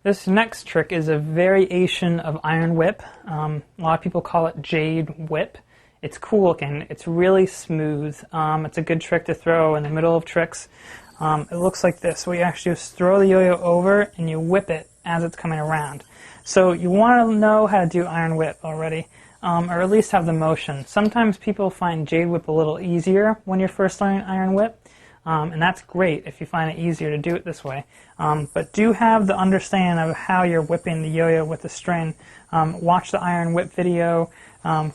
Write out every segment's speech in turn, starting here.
This next trick is a variation of iron whip. A lot of people call it Jade whip. It's cool looking. It's really smooth. It's a good trick to throw in the middle of tricks. It looks like this. What you actually do is throw the yo-yo over and you whip it as it's coming around. So you want to know how to do iron whip already, or at least have the motion. Sometimes people find Jade whip a little easier when you're first learning iron whip. And that's great if you find it easier to do it this way. But do have the understanding of how you're whipping the yo-yo with the string. Watch the iron whip video,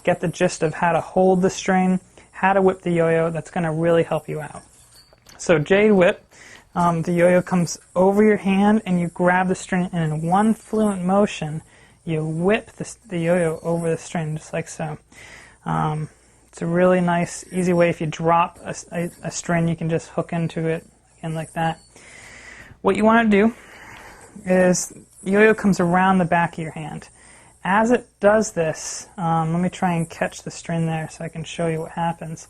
get the gist of how to hold the string, how to whip the yo-yo. That's going to really help you out. So Jade whip, the yo-yo comes over your hand and you grab the string, and in one fluent motion you whip the yo-yo over the string just like so. It's a really nice, easy way. If you drop a string, you can just hook into it again like that. What you want to do is the yo-yo comes around the back of your hand. As it does this, let me try and catch the string there so I can show you what happens.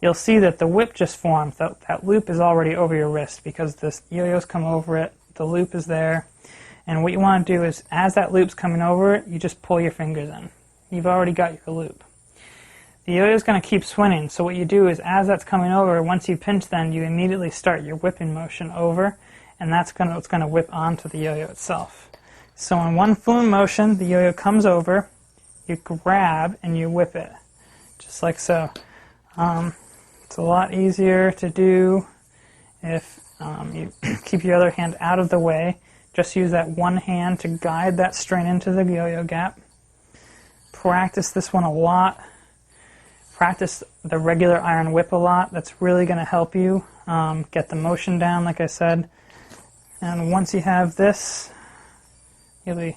You'll see that the whip just formed. That loop is already over your wrist because the yo-yos come over it. The loop is there. And what you want to do is, as that loop's coming over it, you just pull your fingers in. You've already got your loop. The yo-yo is going to keep swinging, so what you do is, as that's coming over, once you pinch, then you immediately start your whipping motion over, and that's what's going to whip onto the yo-yo itself. So in one fluent motion, the yo-yo comes over, you grab, and you whip it, just like so. It's a lot easier to do if you keep your other hand out of the way. Just use that one hand to guide that string into the yo-yo gap. Practice this one a lot. Practice the regular iron whip a lot. That's really going to help you get the motion down, like I said. And once you have this, you'll be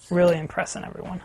really impressing everyone.